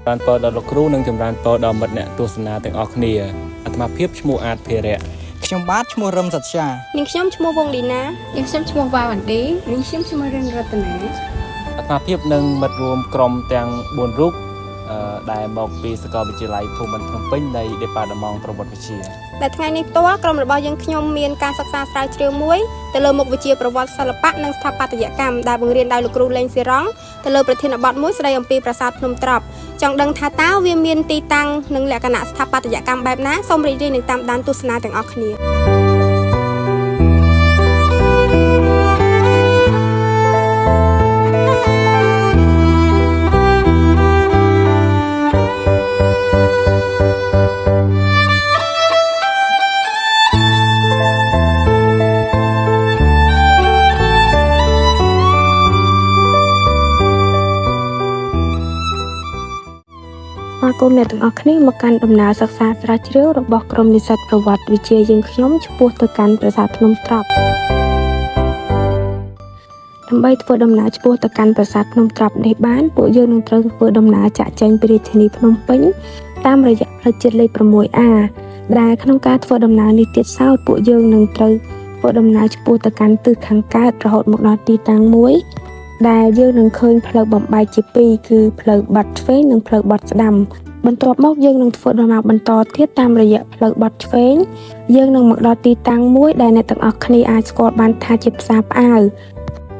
ร้านเปิดดอกลูกครูหนึ่งจำร้านเปิดดอกมัดเนี่ยตัวสนาแต่งออกเนียอัตมาเพียบชมูอาร์ตเพเระខ្ញុំបាទឈ្មោះរឹមសត្យានាងខ្ញុំឈ្មោះវងលីណានាងខ្ញុំឈ្មោះវ៉ាវ៉ាន់ឌីនាងខ្ញុំឈ្មោះរិនរតនាอัตมาเพียบหนึ่งมัดรวมกรมแต่งบนรูปได้บอกปีสกอร์วิจิไลภูมิพนมเป้งในเดปาดมองประวัติวิชีแต่ថ្ងៃនេះផ្ទាល់ក្រុមរបស់យើងខ្ញុំមានការសិក្សាស្រាវជ្រាវមួយទៅលើមុខវិជ្ជាប្រវត្តិសិល្បៈនិងស្ថាបត្យកម្មដែលបង្រៀនដោយលោកគ្រូលេងស៊ីរ៉ង់ទៅលើប្រធានបទមួយស្ដីអំពីប្រាសាទភ្នំត្រប់ចង់ដឹងថាតើវាមានទីតាំងនិងលក្ខណៈស្ថាបត្យកម្មបែបណាសូមរីករាយនឹងតាមដានទស្សនាទាំងអស់គ្នាគុំអ្នកទាំងអស់គ្នាមកកាន់ដំណើរសិក្សាស្រាវជ្រាវរបស់ក្រុមនិស្សិតប្រវត្តិវិទ្យាយើងខ្ញុំឆ្ពោះទៅកាន់ប្រាសាទភ្នំត្រប់ដើម្បីធ្វើដំណើរឆ្ពោះទៅកាន់ប្រាសាទភ្នំត្រប់នេះបានពួកយើងនឹងត្រូវធ្វើដំណើរចាក់ចែងពីរាជធានីភ្នំពេញតាមរយៈផ្លូវជាតិលេខ 6A ដែលក្នុងការធ្វើដំណើរនេះទៀតសោតពួកយើងនឹងត្រូវធ្វើដំណើរឆ្ពោះទៅកាន់ទិសខាងកើតរហូតមកដល់ទីតាំងមួយដែលយើងនឹងឃើញផ្លូវបំបែកជាពីរគឺផ្លូវបាត់ឆ្វេងនិងផ្លូវបាត់ស្ដាំបន្ទាប់មកយើងនឹងធ្វើដំណើរបន្តទៀតតាមរយៈផ្លូវបាត់ឆ្វេងយើងនឹងមកដល់ទីតាំងមួយដែលអ្នកទាំងអស់គ្នាអាចស្គាល់បានថាជាផ្សារផ្អើល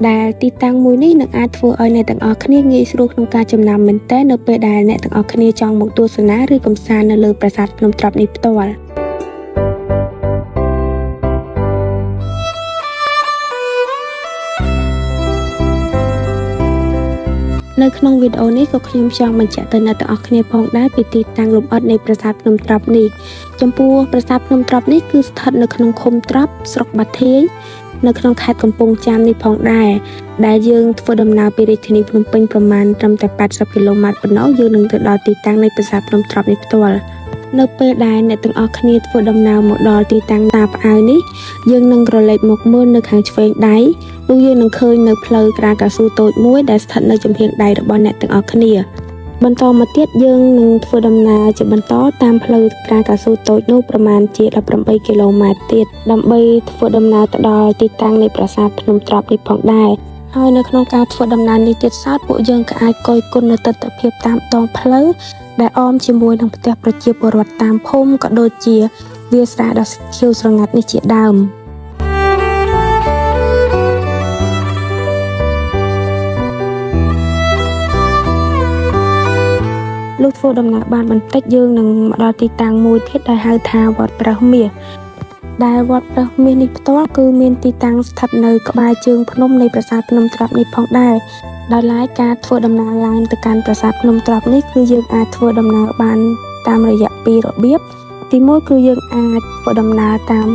ដែលទីតាំងមួយនេះនឹងអាចធ្វើឲ្យអ្នកទាំងអស់គ្នាងាយស្រួលក្នុងការចំណាំមែនទែននៅពេលដែលអ្នកទាំងអស់គ្នាចង់មកទស្សនាឬកម្សាន្តនៅលើប្រាសាទភ្នំត្រប់នេះផ្ទាល់នៅក្នុងវីដេអូនេះក៏ខ្ញុំចង់បញ្ជាក់ទៅអ្នកទាំងអស់គ្នាផងដែរពីទីតាំងលម្អិតនៃប្រាសាទភ្នំត្រប់នេះចំពោះប្រាសាទភ្នំត្រប់នេះគឺស្ថិតនៅក្នុងឃុំត្រប់ស្រុកបាធាយនៅក្នុងខេត្តកំពង់ចាមនេះផងដែរដែលយើងធ្វើដំណើរពីរាជធានីភ្នំពេញប្រមាណត្រឹមតែ80គីឡូម៉ែត្រប៉ុណ្ណោះយើងនឹងទៅដល់ទីតាំងនៃប្រាសាទភ្នំត្រប់នេះផ្ទាល់នៅពេលដែលអ្នកទាំងអស់គ្នាធ្វើដំណើរមកដល់ទីតាំងតាផ្អើលនេះយើងនឹងក្រឡេកមកមើលនៅខាងឆ្វេងដៃនោះយើងនឹងឃើញនៅផ្លូវក្រាកៅស៊ូតូចមួយដែលស្ថិតនៅចំហៀងដៃរបស់អ្នកទាំងអស់គ្នាបន្តមកទៀតយើងនឹងធ្វើដំណើរជាបន្តតាមផ្លូវក្រាកៅស៊ូតូចនោះប្រមាណជា18គីឡូម៉ែត្រទៀតដើម្បីធ្វើដំណើរទៅដល់ទីតាំងនៃប្រាសាទភ្នំត្រប់នេះផងដែរហើយនៅក្នុងការធ្វើដំណើរនេះទៀតសោតពួកយើងក៏អាចគយគន់នៅទិដ្ឋភាពតាមដងផ្លូវដែលអមជាមួយនឹងផ្ទះប្រជាពលរដ្ឋតាមភូមិក៏ដូចជាវាលស្រែដ៏ខៀវស្រងាត់នេះជាដើមលុះធ្វើដំណើរបានបន្តិចយើងនឹងមកដល់ទីតាំងមួយទៀតដែលហៅថាវត្តព្រះមាសដែលវត្តព្រះមាសនេះផ្ទាល់គឺមានទីតាំងស្ថិតនៅក្បែរជើងភ្នំនៃប្រាសាទភ្នំត្រប់នេះផងដែរដោយឡែកការធ្វើដំណើរឡើងទៅកាន់ប្រាសាទភ្នំត្រប់នេះគឺយើងអាចធ្វើដំណើរបានតាមរយៈពីររបៀបទីមួយគឺយើងអាចធ្វើដំណើរតាម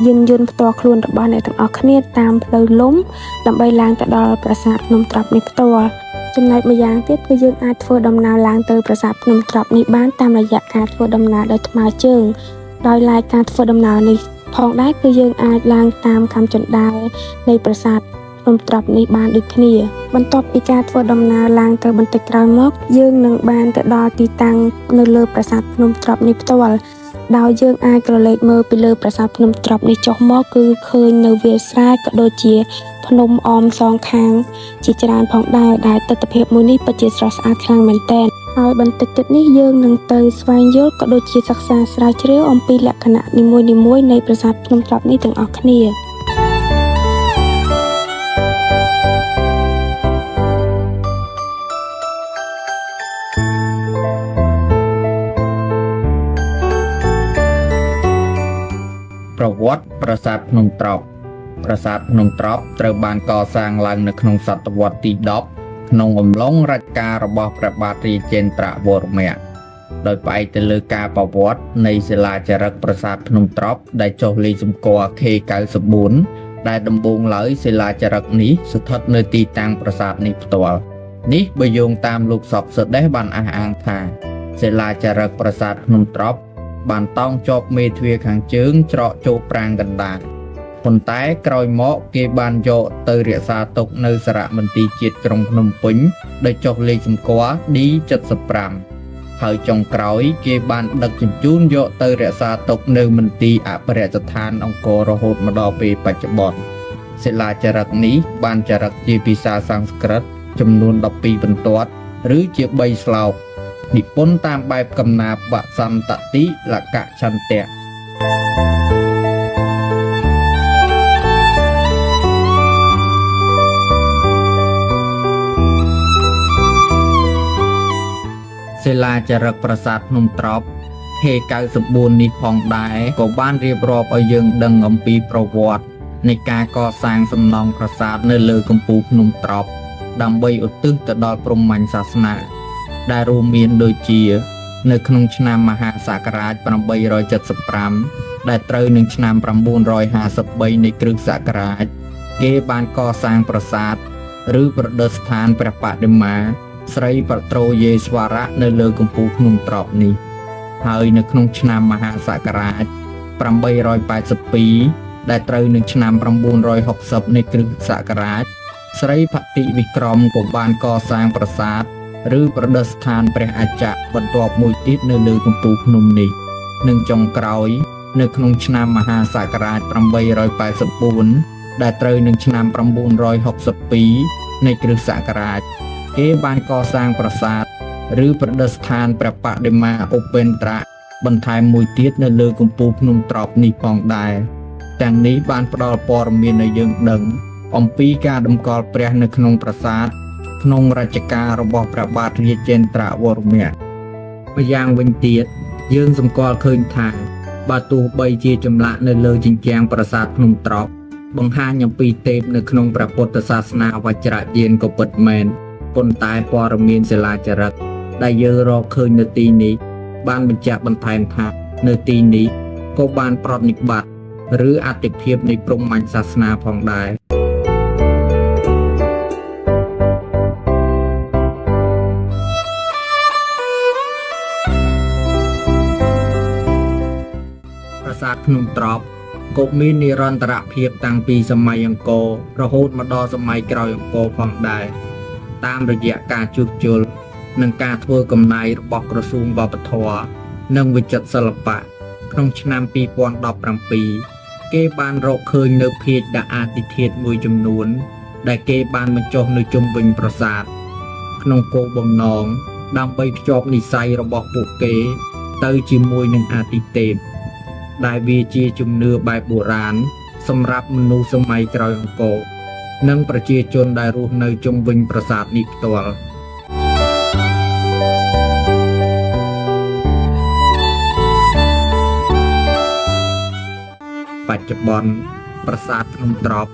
យានយន្តផ្ទាល់ខ្លួនរបស់អ្នកទាំងអស់គ្នាតាមផ្លូវលំដើម្បីឡើងទៅដល់ប្រាសាទភ្នំត្រប់នេះផ្ទាល់ចំណែកម្យ៉ាងទៀតគឺយើងអាចធ្វើដំណើរឡើងទៅប្រាសាទភ្នំត្រប់នេះបានតាមរយៈការធ្វើដំណើរដោយថ្មើរជើងដោយឡែកការធ្វើដំណើរនេះផងដែរគឺយើងអាចឡើងតាមកាំជណ្ដើរនៃប្រាសាទភ្នំត្រប់នេះបានដូចគ្នាបន្ទាប់ពីការធ្វើដំណើរឡើងទៅបន្តិចក្រោយមកយើងនឹងបានទៅដល់ទីតាំងនៅលើប្រាសាទភ្នំត្រប់នេះផ្ទាល់ដោយយើងអាចក្រឡេកមើលពីលើប្រាសាទភ្នំត្រប់នេះចុះមកគឺឃើញនៅវាលស្រែក៏ដូចជាភ្នំអមសងខាងជាច្រើនផងដែរដែលទិដ្ឋភាពមួយនេះពិតជាស្រស់ស្អាតខ្លាំងមែនទែនហើយបន្តិចទៀតនេះយើងនឹងទៅស្វែងយល់ក៏ដូចជាសិក្សាស្រាវជ្រាវអំពីលក្ខណៈនីមួយៗនៃប្រាសាទភ្នំត្រប់នេះទាំងអស់គ្នាប្រវត្តិប្រាសាទភ្នំត្រប់ប្រាសាទភ្នំត្រប់ត្រូវបានកសាងឡើងនៅក្នុងសតវត្សទី10ក្នុងអំឡុងរជ្ជកាលរបស់ព្រះបាទរាជេន្ទ្រវរ្ម័នដោយផ្អែកទៅលើការប្រវត្តិនៃសិលាចារឹកប្រាសាទភ្នំត្រប់ដែលចុះលេខសម្គាល់ K94 ដែលដំបូងឡើយសិលាចារឹកនេះស្ថិតនៅទីតាំងប្រាសាទនេះផ្ទាល់នេះបើយោងតាមលោកសុកសដេសបានអះអាងថាសិលាចារឹកប្រាសាទភ្នំត្រប់បានតោងជាប់មេទ្វារខាងជើងច្រកចូលប្រាង្គកណ្ដាលប៉ុន្តែក្រោយមកគេបានយកទៅរក្សាទុកនៅសារមន្ទីរជាតិក្រុងភ្នំពេញដោយចុះលេខសម្គាល់ D75 ហើយចុងក្រោយគេបានដឹកជញ្ជូនយកទៅរក្សាទុកនៅមន្ទីរអភិរក្សដ្ឋានអង្គររហូតមកដល់ពេលបច្ចុប្បន្នសិលាចារឹកនេះបានចារឹកជាភាសាសំស្ក្រឹតចំនួន12បន្ទាត់ឬជា3ស្លោកនិពន្ធតាមបែបកំណាព្យបសន្តតិលកឆន្ទៈសិលាចារឹកប្រាសាទភ្នំត្រប់ហេ94នេះផងដែរក៏បានរៀបរាប់ឲ្យយើងដឹងអំពីប្រវត្តិនៃការកសាងសំណង់ប្រាសាទនៅលើកំពូលភ្នំត្រប់ដើម្បីឧទ្ទិសទៅដល់ព្រហ្មញ្ញសាសនាដែលរួមមានដូចជានៅក្នុងឆ្នាំមហាសករាជ875ដែលត្រូវនឹងឆ្នាំ953នៃគ្រិស្តសករាជគេបានកសាងប្រាសាទឬប្រតិស្ថានព្រះបដិមាស្រីបត្រួយេស្វរៈនៅលើកំពូលភ្នំត្រប់នេះហើយនៅក្នុងឆ្នាំមហាសករាជ882ដែលត្រូវនឹងឆ្នាំ960នៃគ្រិស្តសករាជស្រីភតិវិក្រមក៏បានកសាងប្រាសាទឬប្រតិស្ថានព្រះអច្ចៈបន្ទាប់មួយទៀតនៅលើកំពូលភ្នំនេះនិងចុងក្រោយនៅក្នុងឆ្នាំមហាសករាជ884ដែលត្រូវនឹងឆ្នាំ962នៃគ្រិស្តសករាជគេបានកសាងប្រាសាទឬប្រតិស្ថានព្រះបដិមាឧបេន្ទ្រៈបន្ថែមមួយទៀតនៅលើកំពូលភ្នំត្រប់នេះផងដែរទាំងនេះបានផ្ដល់ព័ត៌មានឲ្យយើងដឹងអំពីការតម្កល់ព្រះនៅក្នុងប្រាសាទក្នុងរជ្ជកាលរបស់ព្រះបាទរាជេន្ទ្រវរម័ក្រម្យ៉ាងវិញទៀតយើងសម្គាល់ឃើញថាបើទោះបីជាចម្លាក់នៅលើជញ្ជាំងប្រាសាទភ្នំត្រប់បង្ហាញអំពីទេពនៅក្នុងព្រះពុទ្ធសាសនាវជ្រយានក៏ពិតមែនប៉ុន្តែព័ត៌មានសិលាចារឹកដែលយើងរកឃើញនៅទីនេះបានបញ្ជាក់បន្ថែមថានៅទីនេះក៏បានប្រតិបត្តិឬអត្ថិភាពនៃព្រហ្មញ្ញសាសនាផងដែរប្រាសាទភ្នំត្រប់ក៏មាននិរន្តរភាពតាំងពីសម័យអង្គររហូតមកដល់សម័យក្រោយអង្គរផងដែរតាមរយៈការជួសជុលនិងការធ្វើកំណែរបស់ក្រសួងវប្បធម៌និងវិចិត្រសិល្បៈក្នុងឆ្នាំ2017គេបានរកឃើញនៅភាជន៍ដាក់អាទិធាតុមួយចំនួនដែលគេបានបញ្ចុះនៅជុំវិញប្រាសាទក្នុងគោលបំណងដើម្បីភ្ជាប់និស្ស័យរបស់ពួកគេទៅជាមួយនឹងអាទិទេពដែលវាជាជំនឿបែបបុរាណសម្រាប់មនុស្សសម័យក្រោយអង្គរនិងប្រជាជនដែលរស់នៅជុំវិញប្រាសាទនេះផ្ទាល់បច្ចុប្បន្នប្រាសាទភ្នំត្រប់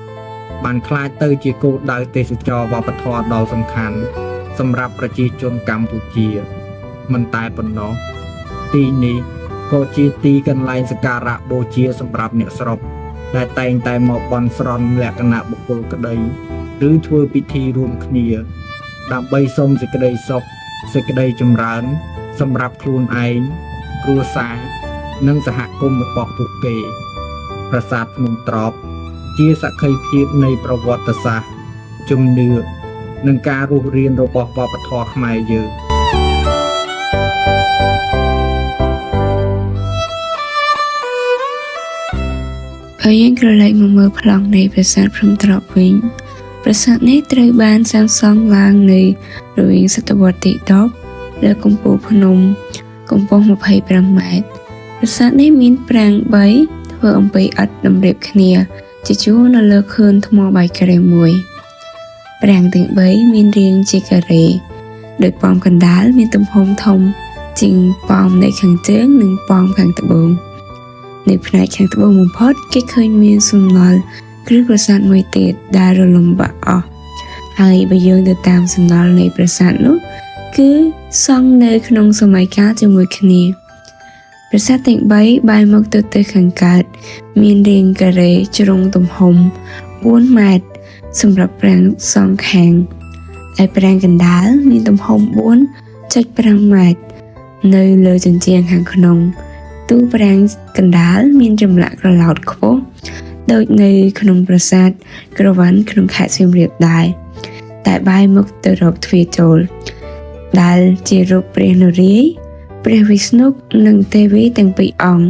បានក្លាយទៅជាគោលដៅទេសចរណ៍វប្បធម៌ដ៏សំខាន់សម្រាប់ប្រជាជនកម្ពុជាមិនតែប៉ុណ្ណោះទីនេះក៏ជាទីកន្លែងសក្ការៈបូជាសម្រាប់អ្នកស្រុកដែលតែងតែមកបន់ស្រន់លក្ខណៈបុគ្គលក្តីឬធ្វើពិធីរួមគ្នាដើម្បីសុំសេចក្តីសុខសេចក្តីចម្រើនសម្រាប់ខ្លួនឯងគ្រួសារនិងសហគមន៍របស់ពួកគេប្រាសាទភ្នំត្រប់ជាសក្ខីភាពនៃប្រវត្តិសាស្ត្រជំនឿនិងការរស់រានរបស់វប្បធម៌ខ្មែរយើងហើយយើងក្រឡេកមកមើលប្លង់នៃប្រាសាទភ្នំត្រប់វិញប្រាសាទនេះត្រូវបានសាងសង់ឡើងនៅរវាងសតវត្សទី10លើកំពូលភ្នំកម្ពស់25ម៉ែត្រប្រាសាទនេះមានប្រាង្គ3ធ្វើអំពីឥដ្ឋតម្រៀបគ្នាជាជួរនៅលើខឿនថ្មបាយការ៉េមួយប្រាង្គទាំង3មានរាងជាការ៉េដោយប៉មកណ្ដាលមានទំហំធំជាងប៉មនៅខាងជើងនិងប៉មខាងត្បូងនៅផ្នែកខាងត្បូងបំផុតគេឃើញមានសំណល់គ្រឹះប្រាសាទមួយទៀតដែលរលំបាក់អស់ហើយបើយើងទៅតាមសំណល់នៃប្រាសាទនោះគឺសង់នៅក្នុងសម័យកាលជាមួយគ្នាប្រាសាទទាំង3បែរមុខទៅខាងកើតមានរាងការ៉េជ្រុងទំហំ4ម៉ែត្រសម្រាប់ប្រាង្គសងខាងហើយប្រាង្គកណ្ដាលមានទំហំ 4.5 ម៉ែត្រនៅលើជញ្ជាំងខាងក្នុងទូប្រាង្គកណ្ដាលមានចម្លាក់ក្រឡោតខ្ពស់ដូចនៅក្នុងប្រាសាទក្រវ៉ាន់ក្នុងខេត្តសៀមរាបដែរតែបែរមុខទៅរកទ្វារចូលដែលជារូបព្រះនរាយណ៍ ព្រះវិស្ណុនិងទេវីទាំងពីរអង្គ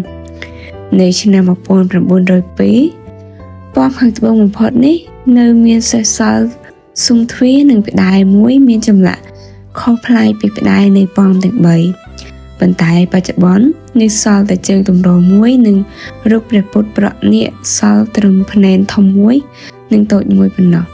នៅឆ្នាំ1902ពណ៌ខាងត្បូងបំផុតនេះនៅមានសេសសល់ស៊ុមទ្វារនិងផ្តែរមួយមានចម្លាក់ខុសប្លែកពីផ្តែរនៃប៉មទាំង3ប៉ុន្តែបច្ចុប្បន្ននេះសល់តែជើងទម្រមួយនិងរូបព្រះពុទ្ធប្រនាគសល់ត្រឹមភ្នែនធំមួយនិងតូចមួយប៉ុណ្ណោះ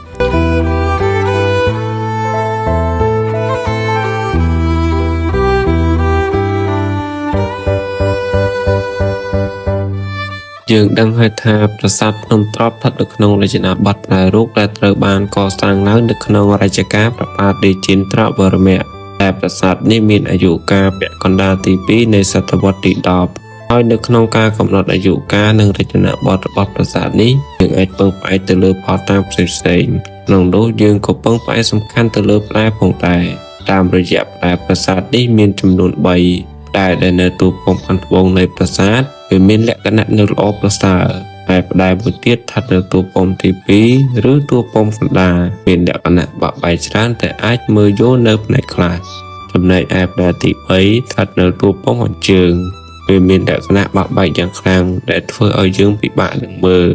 យើងដឹងហើយថាប្រាសាទភ្នំត្រប់ស្ថិតនៅក្នុងរចនាបថផ្លែរូបដែលត្រូវបានកសាងឡើងនៅក្នុងរជ្ជកាលព្រះបាទរាជេន្ទ្រវរ្ម័នតែប្រាសាទនេះមានអាយុកាលពាក់កណ្ដាលទី2នៃសតវត្សទី10ហើយនៅក្នុងការកំណត់អាយុកាលនិងរចនាបថរបស់ប្រាសាទនេះយើងអាចពឹងផ្អែកទៅលើផតតាមផ្សេងៗក្នុងនោះយើងក៏ពឹងផ្អែកសំខាន់ទៅលើផ្លែផងដែរតាមរយៈផ្លែប្រាសាទនេះមានចំនួន3ដែលនៅទូពំខាងត្បូងនៃប្រាសាទវាមានលក្ខណៈនៅល្អប្រសើរហើយផ្តែរមួយទៀតស្ថិតនៅទូពំទី2ឬទូពំកណ្ដាលមានលក្ខណៈបាក់បែកច្រើនតែអាចមើលយល់នៅផ្នែកខ្លះចំណែកឯផ្តែរទី3ស្ថិតនៅទូពំអញ្ជើងវាមានលក្ខណៈបាក់បែកយ៉ាងខ្លាំងដែលធ្វើឲ្យយើងពិបាកនឹងមើល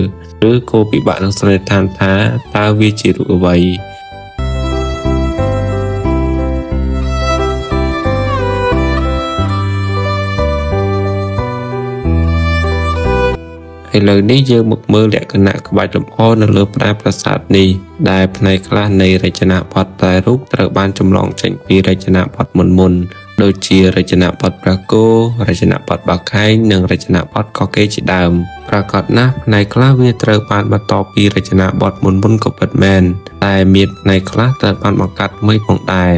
ឬក៏ពិបាកនឹងសន្និដ្ឋានថាតើវាជារូបអ្វីឥឡូវនេះយើងមកមើលលក្ខណៈក្បាច់លម្អនៅលើផ្តែរប្រាសាទនេះដែលផ្នែកខ្លះនៃរចនាបថផ្តែររូបត្រូវបានចម្លងចេញពីរចនាបថមុនដូចជារចនាបថព្រះគោរចនាបថបាខែងនិងរចនាបថកកេរជាដើមប្រកបណាស់ផ្នែកខ្លះវាត្រូវបានបន្តពីរចនាបថមុនក៏ពិតមែនតែមានផ្នែកខ្លះត្រូវបានបង្កើតថ្មីផងដែរ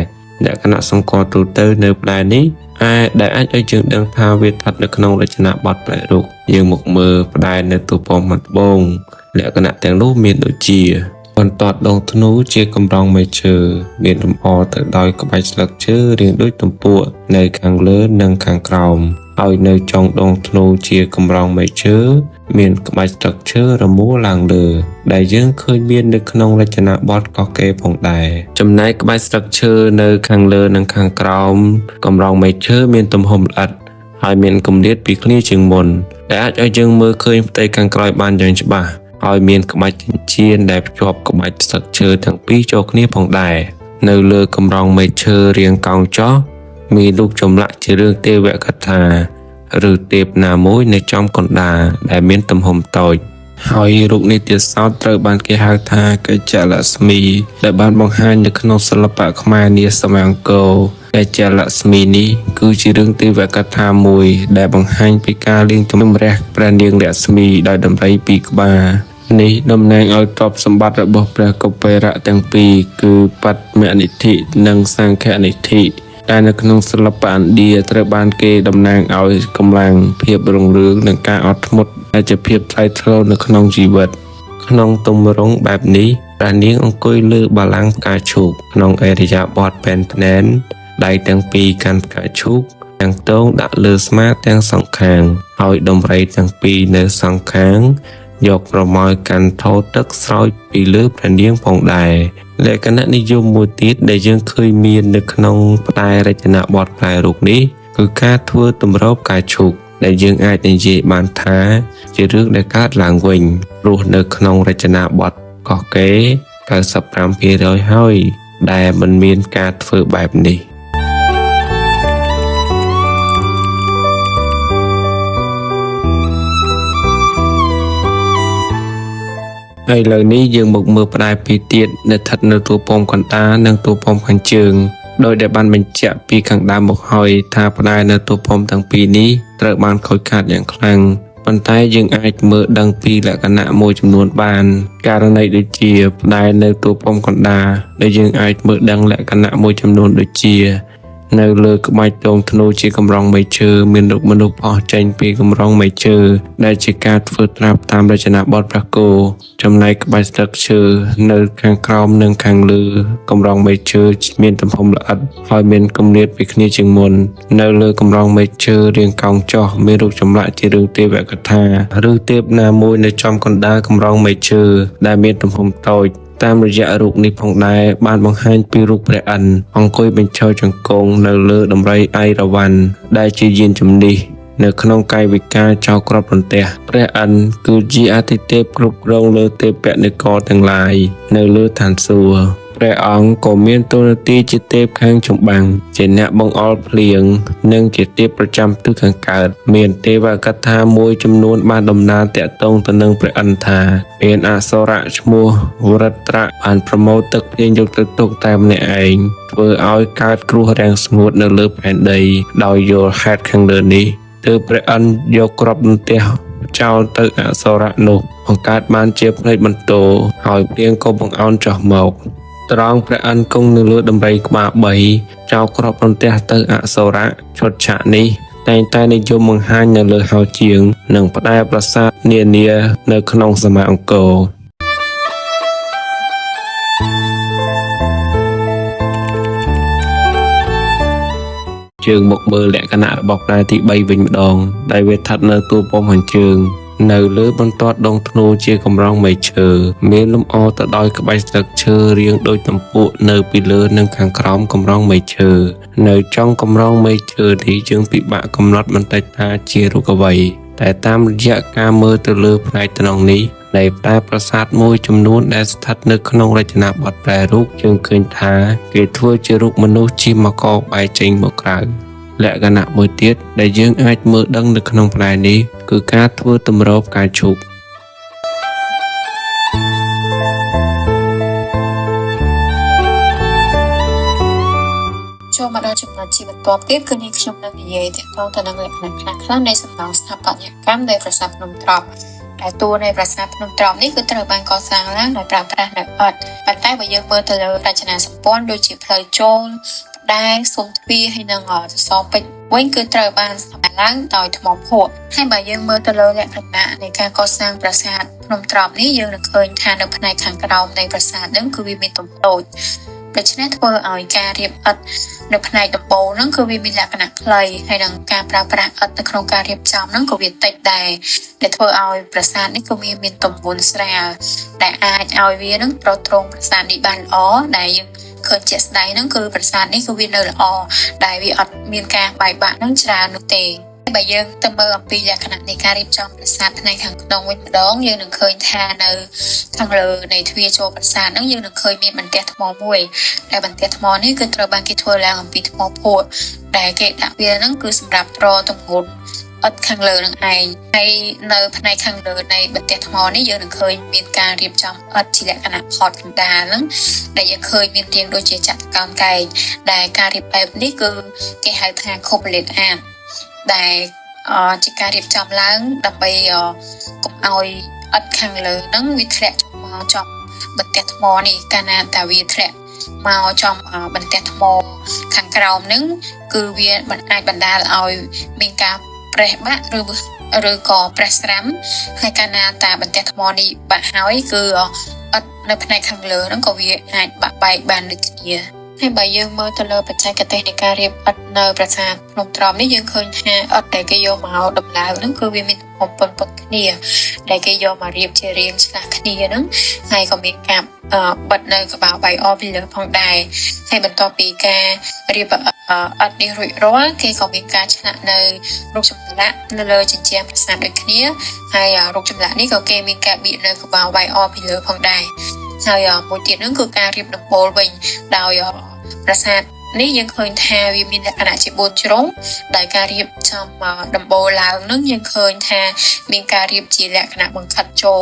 លក្ខណៈសម្គាល់ទូទៅនៅផ្តែរនេះដែលអាចឲ្យយើងដឹងថាវាស្ថិតនៅក្នុងរចនាបថផ្លែរូបយើងមកមើលផ្តែរនៅទូពំត្បូងលក្ខណៈទាំងនោះមានដូចជាបន្ទាត់ដងធ្នូជាកម្រងមែកឈើមានលម្អទៅដោយក្បាច់ស្លឹកឈើរាងដូចទំពក់នៅខាងលើនិងខាងក្រោមហើយនៅចុងដងធ្នូជាកម្រងមែកឈើមានក្បាច់ស្លឹកឈើរមូលឡើងលើដែលយើងឃើញមាននៅក្នុងរចនាបថកោះកេរផងដែរចំណែកក្បាច់ស្លឹកឈើនៅខាងលើនិងខាងក្រោមកម្រងមែកឈើមានទំហំល្អិតហើយមានគម្លាតពីគ្នាជាងមុនដែលអាចឲ្យយើងមើលឃើញផ្ទៃខាងក្រោយបានយ៉ាងច្បាស់ហើយមានក្បាច់ចិញ្ចៀនដែលភ្ជាប់ក្បាច់ស្លឹកឈើទាំងពីរចូលគ្នាផងដែរនៅលើកម្រងមែកឈើរាងកោងចោះមានរូបចម្លាក់ជារឿងទេវកថាឬទេពណាមួយនៅចំកណ្ដាលដែលមានទំហំតូចហើយរូបនេះទៀតសោតត្រូវបានគេហៅថាកញ្ចលក្ស្មីដែលបានបង្ហាញនៅក្នុងសិល្បៈខ្មែរនាសម័យអង្គរកញ្ចលក្ស្មីនេះគឺជារឿងទេវកថាមួយដែលបង្ហាញពីការលាងជំរះព្រះនាងលក្ស្មីដោយដំរីពីរក្បាលនេះតំណាងឲ្យទ្រព្យសម្បត្តិរបស់ព្រះកុបេរៈទាំងពីរគឺបត្តមនិធិនិងសង្ឃនិធិដែលនៅក្នុងសិល្បៈឥណ្ឌាត្រូវបានគេតំណាងឲ្យកម្លាំងភាពរុងរឿងនិងការអត់ធ្មត់ដែលជាភាពថ្លៃថ្នូរនៅក្នុងជីវិតក្នុងទម្រង់បែបនេះព្រះនាងអង្គុយលើបល្ល័ង្កផ្កាឈូកក្នុងឥរិយាបថពេនភ្នែនដៃទាំងពីរកាន់ផ្កាឈូកទាំងទងដាក់លើស្មាទាំងសងខាងហើយដំរីទាំងពីរនៅសងខាងយកប្រមោយកាន់ថោទឹកស្រោចពីលើព្រះនាងផងដែរលក្ខណៈនិយមមួយទៀតដែលយើងឃើញមាននៅក្នុងផ្តែររចនាបថផ្លែរូបនេះគឺការធ្វើទម្រផ្កាឈូកដែលយើងអាចនិយាយបានថាជារឿងដែលកើតឡើងវិញព្រោះនៅក្នុងរចនាបថកោះកេរ 95% ហើយដែលមិនមានការធ្វើបែបនេះហើយឥឡូវនេះយើងមកមើលផ្តែរពីរទៀតដែលស្ថិតនៅទូពំកណ្ដាលនិងទូពំខាងជើងដោយដែលបានបញ្ជាក់ពីខាងដើមមកហើយថាផ្តែរនៅទូពំទាំងពីរនេះត្រូវបានខូចខាតយ៉ាងខ្លាំងប៉ុន្តែយើងអាចមើលដឹងពីលក្ខណៈមួយចំនួនបានករណីដូចជាផ្តែរនៅទូពំកណ្ដាលដែលយើងអាចមើលដឹងលក្ខណៈមួយចំនួនដូចជានៅលើក្បាច់ដងធ្នូជាកម្រងមែកឈើមានរូបមនុស្សផុសចេញពីកម្រងមែកឈើដែលជាការធ្វើត្រាប់តាមរចនាបថព្រះគោចំណែកក្បាច់ស្លឹកឈើនៅខាងក្រោមនិងខាងលើកម្រងមែកឈើមានទំហំល្អិតហើយមានគម្លាតពីគ្នាជាងមុននៅលើកម្រងមែកឈើរាងកោងចោះមានរូបចម្លាក់ជារឿងទេវកថាឬទេពណាមួយនៅចំកណ្ដាលកម្រងមែកឈើដែលមានទំហំតូច តាមរយៈរូបនេះផងដែរបានបង្ហាញពីរូបព្រះឥន្ទអង្គុយបញ្ឈរជង្គង់នៅលើដំរីអៃរវ៉ាន់ដែលជាយានជំនិះនៅក្នុងកាយវិការចោរគ្រាប់រន្ទះព្រះឥន្ទគឺជាអាទិទេពគ្រប់គ្រងលើទេពនិករទាំងឡាយនៅលើឋានសួគ៌ព្រះអង្គក៏មានតួនាទីជាទេពខាងចម្បាំងជាអ្នកបង្អុរភ្លៀងនិងជាទេពប្រចាំទិសខាងកើតមានទេវកថាមួយចំនួនបានដំណើរតាក់ទងទៅនឹងព្រះឥន្ទថាមានអសុរៈឈ្មោះវរត្រៈបានប្រមូលទឹកភ្លៀងយកទៅទុកតែម្នាក់ឯងធ្វើឲ្យកើតគ្រោះរាំងស្ងួតនៅលើផែនដីដោយយល់ហេតុខាងលើនេះទើបព្រះឥន្ទយកគ្រាប់រន្ទះចោលទៅអសុរៈនោះបង្កើតបានជាភ្នែកបន្ទោហើយភ្លៀងក៏បង្អោនចុះមកត្រង់ព្រះឥន្ទគង់នៅលើដំរីក្បាល3ចោលគ្រាប់រន្ទះទៅអសុរៈឈុតឆាកនេះតែងតែនិយមបង្ហាញនៅលើហោជាងនិងផ្តែរប្រាសាទនានានៅក្នុងសម័យអង្គរជើងមកមើលលក្ខណៈរបស់ផ្នែកទី3វិញម្ដងដែលវាស្ថិតនៅទូពំខាងជើងនៅលើបន្ទាត់ដងធ្នូជាកម្រងមែកឈើមានលម្អទៅដោយក្បាច់ស្លឹកឈើរាងដូចទំពក់នៅពីលើនិងខាងក្រោមកម្រងមែកឈើនៅចុងកម្រងមែកឈើនេះយើងពិបាកកំណត់បន្តិចថាជារូបអ្វីតែតាមរយៈការមើលទៅលើផ្នែកត្រង់នេះនៃផ្តែរប្រាសាទមួយចំនួនដែលស្ថិតនៅក្នុងរចនាបថប្រែរូបយើងឃើញថាគេធ្វើជារូបមនុស្សជិះមកកបែកចេញមកក្រៅលក្ខណៈមួយទៀតដែលយើងអាចមើលដឹងនៅក្នុងផ្នែកនេះគឺការធ្វើទម្រផ្កាឈូកចូលមកដល់ចំណុចជាបន្ទាប់ទៀតគឺនេះខ្ញុំនឹងនិយាយទាក់ទងទៅនឹងលក្ខណៈខ្លះៗនៃសំណង់ស្ថាបត្យកម្មនៃប្រាសាទភ្នំត្រប់ដែលតួនៃប្រាសាទភ្នំត្រប់នេះគឺត្រូវបានកសាងឡើងដោយប្រើប្រាស់នៅឥដ្ឋប៉ុន្តែបើយើងមើលទៅលើរចនាសម្ព័ន្ធដូចជាផ្លូវចូលដែលស៊ុមទ្វារហើយនិងសសរពេជ្រវិញគឺត្រូវបានសម្តែងឡើងដោយថ្មភក់ហើយបើយើងមើលទៅលើលក្ខណៈនៃការកសាងប្រាសាទភ្នំត្រប់នេះយើងនឹងឃើញថានៅផ្នែកខាងក្រោមនៃប្រាសាទនឹងគឺវាមានទំតូចដូច្នេះធ្វើឲ្យការរៀបឥដ្ឋនៅផ្នែកដំបូលហ្នឹងគឺវាមានលក្ខណៈខ្លីហើយនឹងការប្រើប្រាស់ឥដ្ឋនៅក្នុងការរៀបចំហ្នឹងក៏វាតិចដែរដែលធ្វើឲ្យប្រាសាទនេះក៏មានទម្ងន់ស្រាលដែលអាចឲ្យវានឹងទ្រទ្រង់ប្រាសាទនេះបានល្អដែលយើងឃើញជាក់ស្ដែងហ្នឹងគឺប្រាសាទនេះគឺវានៅល្អដែលវាអត់មានការបែកបាក់ហ្នឹងច្រើននោះទេបើយើងទៅមើលអំពីលក្ខណៈនៃការរៀបចំប្រាសាទផ្នែកខាងក្នុងវិញម្ដងយើងនឹងឃើញថានៅខាងលើនៃទ្វារចូលប្រាសាទហ្នឹងយើងនឹងឃើញមានបន្ទះថ្មមួយដែលបន្ទះថ្មនេះគឺត្រូវបានគេធ្វើឡើងអំពីថ្មភក់ដែលគេដាក់វាហ្នឹងគឺសម្រាប់ទ្រទម្ងន់ឥដ្ឋខាងលើនឹងឯងហើយនៅផ្នែកខាងលើនៃបន្ទះថ្មនេះយើងនឹងឃើញមានការរៀបចំឥដ្ឋជាលក្ខណៈផតកណ្ដាលហ្នឹងដែលយើងឃើញមានរាងដូចជាចតុកោណកែងដែលការរៀបបែបនេះគឺគេហៅថា Couplet Art ដែលជាការរៀបចំឡើងដើម្បីកុំឲ្យឥដ្ឋខាងលើហ្នឹងវាធ្លាក់មកចំបន្ទះថ្មនេះកាលណាតែវាធ្លាក់មកចំបន្ទះថ្មខាងក្រោមហ្នឹងគឺវាអាចបណ្ដាលឲ្យមានការប្រេះបាក់ឬក៏ប្រេះស្រាំហើយកាលណាតែបន្ទះថ្មនេះបាក់ហើយគឺឥដ្ឋនៅផ្នែកខាងលើហ្នឹងក៏វាអាចបាក់បែកបានដូចគ្នាហើយបើយើងមើលទៅលើបច្ចេកទេសនៃការរៀបឥដ្ឋនៅប្រាសាទភ្នំត្រប់នេះយើងឃើញថាឥដ្ឋដែលគេយកមកដំឡើងហ្នឹងគឺវាមានទំហំប៉ុនៗគ្នាដែលគេយកមករៀបជារាងឆ្លាស់គ្នាហ្នឹងហើយក៏មានការបិទនៅក្បាលបាយអពីលើផងដែរហើយបន្ទាប់ពីការរៀបឥដ្ឋនេះរួចរាល់គេក៏មានការឆ្លាក់នៅរូបចម្លាក់នៅលើជញ្ជាំងប្រាសាទដូចគ្នាហើយរូបចម្លាក់នេះក៏គេមានការបៀកនៅក្បាលបាយអពីលើផងដែរហើយមួយទៀតហ្នឹងគឺការរៀបដំបូលវិញដោយប្រាសាទនេះយើងឃើញថាវាមានលក្ខណៈជា4ជ្រុងដោយការរៀបចំដំបូលឡើងហ្នឹងយើងឃើញថាមានការរៀបជាលក្ខណៈបង្ខិតចូល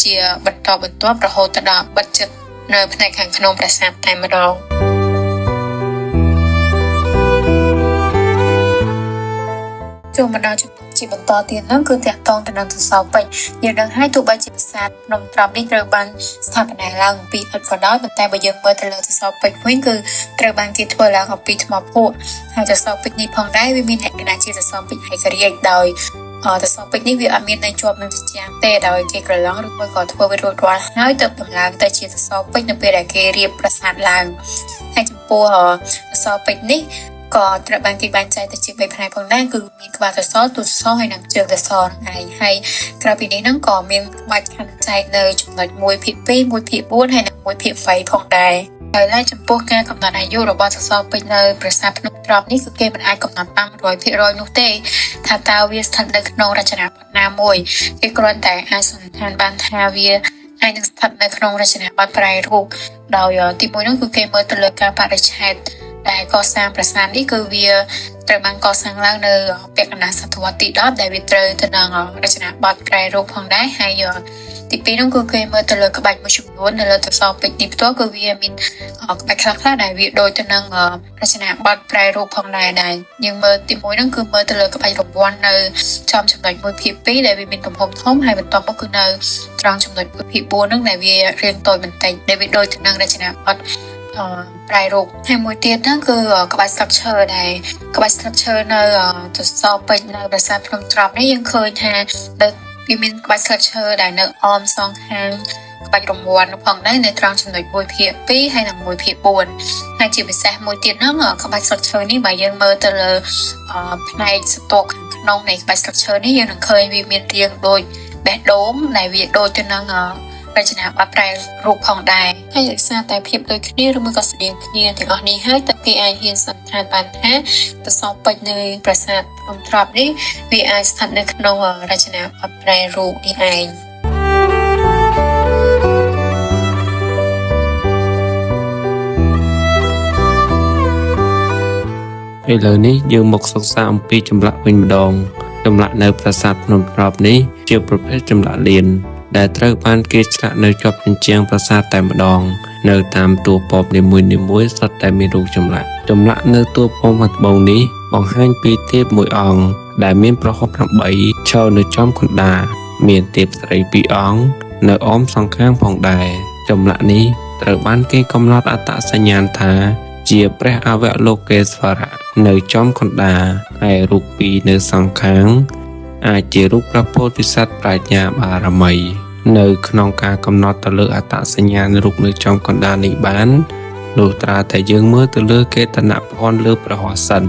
ជាបន្តបន្ទាប់រហូតដល់បិទជិតនៅផ្នែកខាងក្នុងប្រាសាទតែម្ដងចូលមកដល់ជាបន្តទៀតហ្នឹងគឺតាក់ទងទៅនឹងសសរពេជ្រយើងដឹងហើយទោះបីជាប្រាសាទភ្នំត្រប់នេះត្រូវបានស្ថាបនាឡើងពីឥដ្ឋក៏ដោយប៉ុន្តែបើយើងមើលទៅលើសសរពេជ្រវិញគឺត្រូវបានគេធ្វើឡើងអំពីថ្មភក់ហើយសសរពេជ្រនេះផងដែរវាមានលក្ខណៈជាសសរពេជ្រឯករាជ្យដោយសសរពេជ្រនេះវាអត់មាននៅជាប់នឹងជញ្ជាំងទេដោយគេក្រឡងឬមួយក៏ធ្វើវារួចរាល់ហើយទើបដំឡើងទៅជាសសរពេជ្រនៅពេលដែលគេរៀបប្រាសាទឡើងហើយចំពោះសសរពេជ្រនេះ ក៏ត្រូវបានគេបែងចែកទៅជា3ផ្នែកផងដែរគឺមានក្បាលសសរទូសសរហើយនិងជើងសសរហ្នឹងឯងហើយក្រៅពីនេះហ្នឹងក៏មានក្បាច់ខណ្ឌចែកនៅចំណុច1ភាគ2 1ភាគ4ហើយនិង1ភាគ8ផងដែរហើយឡើងចំពោះការកំណត់អាយុរបស់សសរពេជ្រនៅប្រាសាទភ្នំត្រប់នេះគឺគេមិនអាចកំណត់បាន 100% នោះទេថាតើវាស្ថិតនៅក្នុងរចនាបថណាមួយគេគ្រាន់តែអាចសន្និដ្ឋានបានថាវាអាចនឹងស្ថិតនៅក្នុងរចនាបថប្រែរូបដោយទីមួយនោះគឺគេមើលទៅលើការបរិច្ឆេទដែលកសាងប្រាសាទនេះគឺវាត្រូវបានកសាងឡើងនៅពាក់កណ្ដាលសតវត្សទី10ដែលវាត្រូវទៅនឹងរចនាបថប្រែរូបផងដែរហើយទី2នោះគឺគេមើលទៅលើក្បាច់មួយចំនួននៅលើសសរពេជ្រនេះផ្ទាល់គឺវាមានក្បាច់ខ្លះៗដែលវាដូចទៅនឹងរចនាបថប្រែរូបផងដែរយើងមើលទី1នោះគឺមើលទៅលើក្បាច់រង្វាន់នៅចំចំណុច1ភាគ2ដែលវាមានទំហំធំហើយបន្ទាប់មកគឺនៅត្រង់ចំណុច1ភាគ4នោះដែលវារាងតូចបន្តិចដែលវាដូចទៅនឹងរចនាបថប្រែរូបហើយមួយទៀតហ្នឹងគឺក្បាច់ស្លឹកឈើដែរក្បាច់ស្លឹកឈើនៅសសរពេជ្រនៅប្រាសាទភ្នំត្រប់នេះយើងឃើញថាវាមានក្បាច់ស្លឹកឈើដែលនៅអមសងខាងក្បាច់រង្វាន់ផងដែរនៅត្រង់ចំណុច1ភាគ2ហើយនិង1ភាគ4ហើយជាពិសេសមួយទៀតហ្នឹងក្បាច់ស្លឹកឈើនេះបើយើងមើលទៅលើផ្នែកសន្ទក់ខាងក្នុងនៃក្បាច់ស្លឹកឈើនេះយើងនឹងឃើញវាមានរាងដូចបេះដូងដែលវាដូចទៅនឹងរចនាបថប្រែរូបផងដែរហើយដោយសារតែភាពដូចគ្នាឬមួយក៏ស្តៀងគ្នាទាំងអស់នេះហើយតើគេអាចហ៊ានសន្និដ្ឋានបានថាសសរពេជ្រនៅប្រាសាទភ្នំត្រប់នេះវាអាចស្ថិតនៅក្នុងរចនាបថប្រែរូបនេះឯង ឥឡូវនេះយើងមកសិក្សាអំពីចម្លាក់វិញម្ដងចម្លាក់នៅប្រាសាទភ្នំត្រប់នេះជាប្រភេទចម្លាក់លៀនដែលត្រូវបានគេឆ្លាក់នៅជាប់ជញ្ជាំងប្រាសាទតែម្ដងនៅតាមតួប៉មនីមួយៗសុទ្ធតែមានរូបចម្លាក់នៅតួប៉មខាងត្បូងនេះបង្ហាញពីទេពមួយអង្គដែលមានប្រហោះ8ឈរនៅចំកណ្ដាលមានទេពស្រី2អង្គនៅអមសងខាងផងដែរចម្លាក់នេះត្រូវបានគេកំណត់អត្តសញ្ញាណថាជាព្រះអវលោកេស្វរៈនៅចំកណ្ដាលហើយរូបពីរនៅសងខាងអាចជារូបព្រះពោធិសត្វប្រាជ្ញាបារមីនៅក្នុងការកំណត់ទៅលើអត្តសញ្ញាណរូបនៅចំកណ្ដាលនេះបានលុះត្រាតែយើងមើលទៅលើកេតនភ័ណ្ឌលើប្រហោះសិន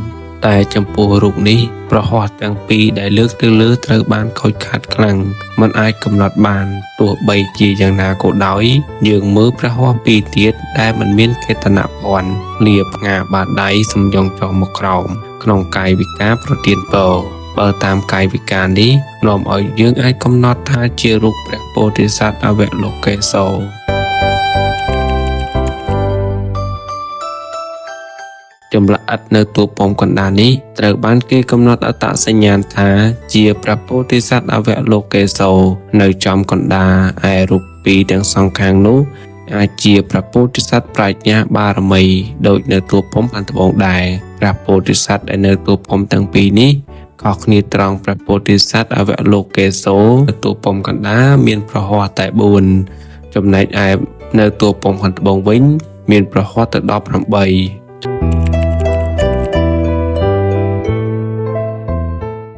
តែចំពោះរូបនេះប្រហោះទាំងពីរដែលលើកទៅលើត្រូវបានខូចខាតខ្លាំងមិនអាចកំណត់បានទោះបីជាយ៉ាងណាក៏ដោយយើងមើលប្រហោះពីរទៀតដែលមិនមានកេតនភ័ណ្ឌលាផ្ងាបាតដៃសំយងចុះមកក្រោមក្នុងកាយវិការប្រទានពរបើតាមកាយវិការនេះនាំឲ្យយើងអាចកំណត់ថាជារូបព្រះពោធិសត្វអវលោកេសោចម្លាក់ឥដ្ឋនៅតួប៉មកណ្ដាលនេះត្រូវបានគេកំណត់អត្តសញ្ញាណថាជាព្រះពោធិសត្វអវលោកេសោនៅចំកណ្ដាលឯរូបពីរទាំងសងខាងនោះអាចជាព្រះពោធិសត្វប្រាជ្ញាបារមីដូចនៅតួប៉មខាងត្បូងដែរព្រះពោធិសត្វដែលនៅតួប៉មទាំងពីរនេះខុសគ្នាត្រង់ព្រះពោធិសត្វអវលោកេសោនៅតួប៉មកណ្ដាលមានប្រហោះតែ4ចំណែកឯនៅតួប៉មខាងត្បូងវិញមានប្រហោះទៅ18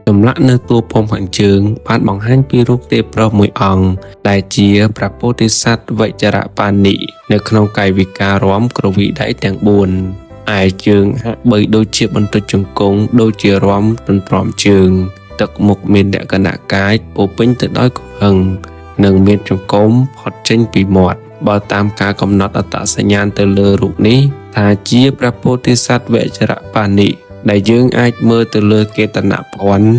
ចម្លាក់នៅតួប៉មខាងជើងបានបង្ហាញពីរូបទេពប្រុសមួយអង្គដែលជាព្រះពោធិសត្វវជ្របានិនៅក្នុងកាយវិការរាំគ្រវីដៃទាំង4ឯជើងហាក់បីដូចជាបន្ទប់ជង្គង់ដូចជារាំទន្ទ្រាំជើងទឹកមុខមានលក្ខណៈកាយពោពេញទៅដោយកំហឹងនិងមានចង្កូមផុតចេញពីមាត់បើតាមការកំណត់អត្តសញ្ញាណទៅលើរូបនេះថាជាព្រះពោធិសត្វវជ្របានិដែលយើងអាចមើលទៅលើកេតនភ័ណ្ឌ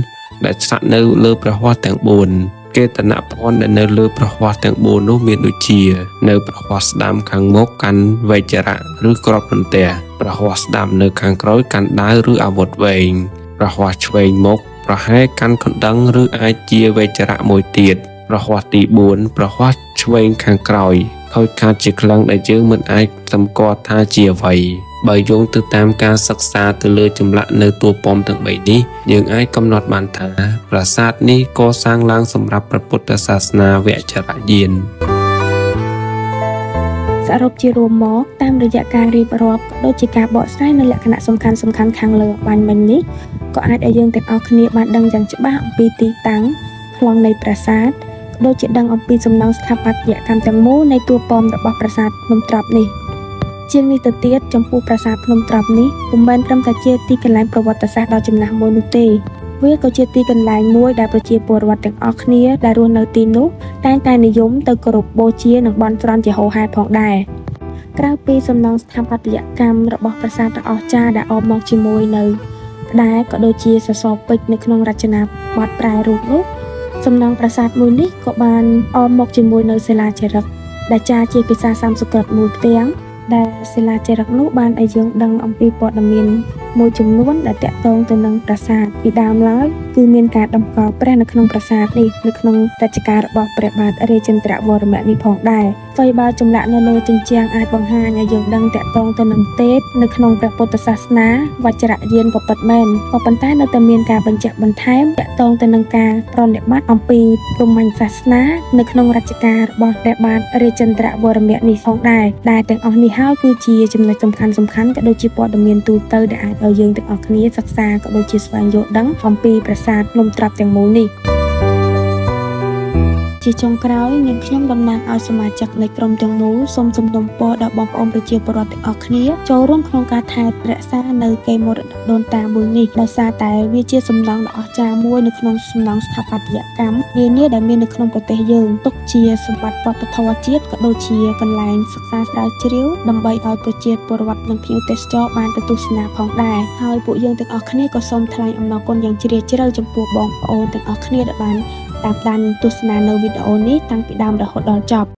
ដែលឆ្លាក់នៅលើប្រហោះទាំង4កេតនភ័ណ្ឌដែលនៅលើប្រហោះទាំង4នោះមានដូចជានៅប្រហោះស្ដាំខាងមុខកាន់វជ្រៈឬគ្រាប់បន្ទះប្រហោះស្ដាំនៅខាងក្រោយកាន់ដាវឬអាវុធវែងប្រហោះឆ្វេងមុខប្រហែលកាន់កណ្ដឹងឬអាចជាវជ្រៈមួយទៀតប្រហោះទី4ប្រហោះឆ្វេងខាងក្រោយខូចខាតជាខ្លាំងដែលយើងមិនអាចសម្គាល់ថាជាអ្វីបើយោងទៅតាមការសិក្សាទៅលើចម្លាក់នៅតួប៉មទាំង3នេះយើងអាចកំណត់បានថាប្រាសាទនេះកសាងឡើងសម្រាប់ព្រះពុទ្ធសាសនាវជ្រយានសរុបជារួមមកតាមរយៈការរៀបរាប់ដូចជាការបកស្រាយនៅលក្ខណៈសំខាន់ខាងលើបាញ់មិញនេះក៏អាចឲ្យយើងទាំងអស់គ្នាបានដឹងយ៉ាងច្បាស់អំពីទីតាំងប្លង់នៃប្រាសាទដូចជាដឹងអំពីសំណង់ស្ថាបត្យកម្មទាំងមូលនៃតួប៉មរបស់ប្រាសាទភ្នំត្រប់នេះ ជាងនេះទៅទៀតចំពោះប្រាសាទភ្នំត្រាប់នេះពុំមែនត្រឹមតែជាទីកន្លែងប្រវត្តិសាស្ត្រដ៏ចំណាស់មួយនោះទេវាក៏ជាទីកន្លែងមួយដែលប្រជាពលរដ្ឋទាំងអស់គ្នាដែលរស់នៅទីនោះតែងតែនិយមទៅគោរពបូជានិងបន់ស្រន់ជាហូរហែផងដែរក្រៅពីសំណង់ស្ថាបត្យកម្មរបស់ប្រាសាទដ៏អស្ចារ្យដែលអបមកជាមួយនៅផ្តែរក៏ដូចជាសសរពេជ្រនៅក្នុងរចនាបថប្រែរូបនោះសំណង់ប្រាសាទមួយនេះក៏បានអមមកជាមួយនៅសិលាចារឹកដែលចារជាភាសាសំស្ក្រឹតមួយផ្ទាំងដែលសិលាចារឹកនោះបានឲ្យយើងដឹងអំពីព័ត៌មានមួយចំនួនដែលតាក់ទងទៅនឹងប្រាសាទពីដើមឡើយគឺមានការតម្កល់ព្រះនៅក្នុងប្រាសាទនេះនៅក្នុងរជ្ជកាលរបស់ព្រះបាទរាជេន្ទ្រវរ្ម័ននេះផងដែរអ្វីបើចម្លាក់នៅលើជញ្ជាំងអាចបង្ហាញឲ្យយើងដឹងតាក់ទងទៅនឹងទេពនៅក្នុងព្រះពុទ្ធសាសនាវជ្រយានក៏ពិតមែនក៏ប៉ុន្តែនៅតែមានការបញ្ជាក់បន្ថែមតាក់ទងទៅនឹងការប្រណិប័តអំពីព្រហ្មញ្ញសាសនានៅក្នុងរជ្ជកាលរបស់ព្រះបាទរាជេន្ទ្រវរ្ម័ននេះផងដែរដែលទាំងអស់នេះហើយគឺជាចំណុចសំខាន់ក៏ដូចជាព័ត៌មានទូទៅដែលអាចឲ្យយើងទាំងអស់គ្នាសិក្សាក៏ដូចជាស្វែងយល់ដឹងអំពីប្រាសាទភ្នំត្រាប់ទាំងមូលនេះជាចុងក្រោយនាងខ្ញុំតំណាងឲ្យសមាជិកនៃក្រុមទាំងមូលសូមសំណូមពរដល់បងប្អូនប្រជាពលរដ្ឋទាំងអស់គ្នាចូលរួមក្នុងការថែរក្សានៅកេរមរតកដូនតាមួយនេះដោយសារតែវាជាសំណង់ដ៏អស្ចារ្យមួយនៅក្នុងសំណង់ស្ថាបត្យកម្មនានាដែលមាននៅក្នុងប្រទេសយើងទុកជាសម្បត្តិវប្បធម៌ជាតិក៏ដូចជាកន្លែងសិក្សាស្រាវជ្រាវដើម្បីឲ្យប្រជាពលរដ្ឋនិងភ្ញៀវទេសចរបានទៅទស្សនាផងដែរហើយពួកយើងទាំងអស់គ្នាក៏សូមថ្លែងអំណរគុណយ៉ាងជ្រាលជ្រៅចំពោះបងប្អូនទាំងអស់គ្នាដែលបានតាមដានទស្សនានៅវីដេអូនេះតាំងពីដើមរហូតដល់ចប់